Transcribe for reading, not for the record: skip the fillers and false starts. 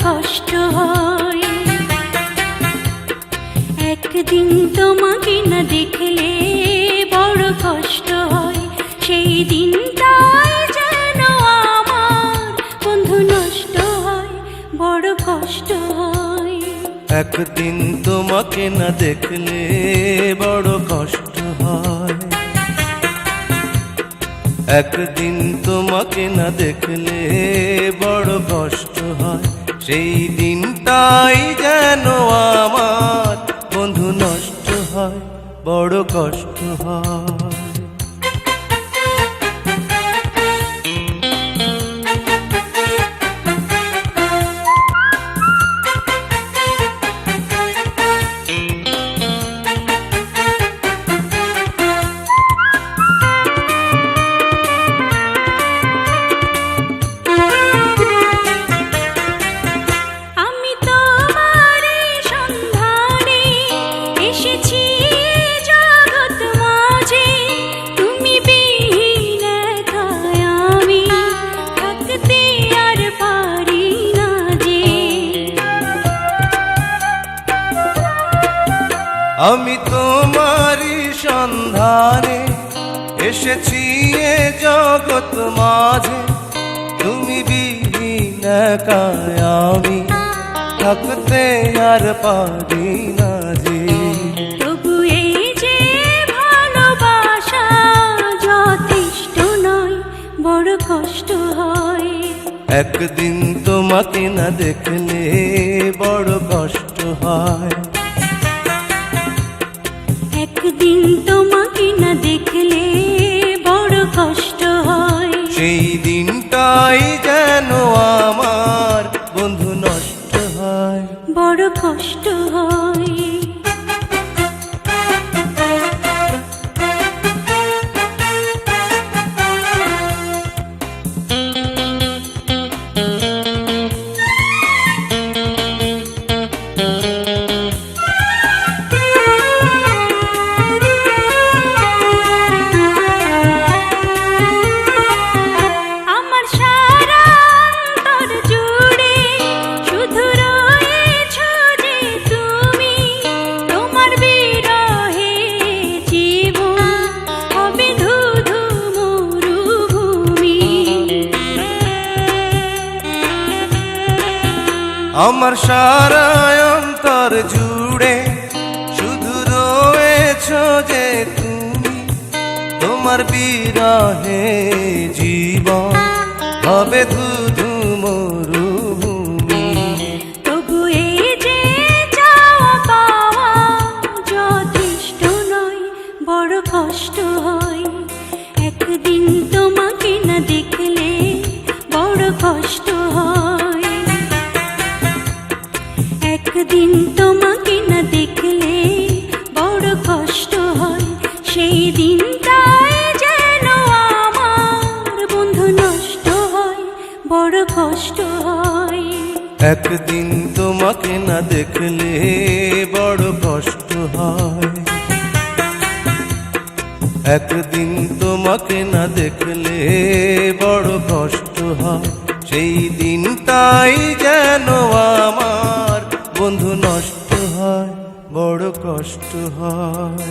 কষ্ট হয়। একদিন তোমাকে না দেখলে বড় কষ্ট হয়, সেই দিনটাই যেন আমার বন্ধু নষ্ট হয়, বড় কষ্ট হয়। একদিন তোমাকে না দেখলে বড় কষ্ট হয়, একদিন তোমাকে না দেখলে বড় কষ্ট হয়, সেই দিনটাই যেন আমার বন্ধু নষ্ট হয়, বড় কষ্ট হয়। আমি তোমারই সন্ধানে এসেছি এ জগৎ মাঝে, তুমি বিহীন একাই আমি থাকতে আর পারি না যে। তবু এই যে ভালোবাসা যথেষ্ট নয়, বড় কষ্ট হয়। একদিন তোমাকে না দেখলে বড় কষ্ট হয়, একদিন তোমাকে না দেখলে বড় কষ্ট হয়, সেই দিনটাই যেন আমার বন্ধু নষ্ট হয়, বড় কষ্ট হয়। আমার সারা অন্তর জুড়ে শুধু রয়েছো যে তুমি, তোমার বিরহে জীবন হবে ধুধু মরুভূমি। তবু এই যে চাওয়া পাওয়া যথেষ্ট নয়, বড় কষ্ট হয়। একদিন তোমাকে না দেখলে বড় কষ্ট হয়, একদিন তোমাকে না দেখলে বড় কষ্ট হয়, সেই দিনটাই যেন আমার বন্ধু নষ্ট হয়, বড় কষ্ট হয়। একদিন তোমাকে না দেখলে বড় কষ্ট হয়, একদিন তোমাকে না দেখলে বড় কষ্ট হয়, সেই দিনটাই যেন আমার বন্ধু নষ্ট হয়, বড় কষ্ট হয়।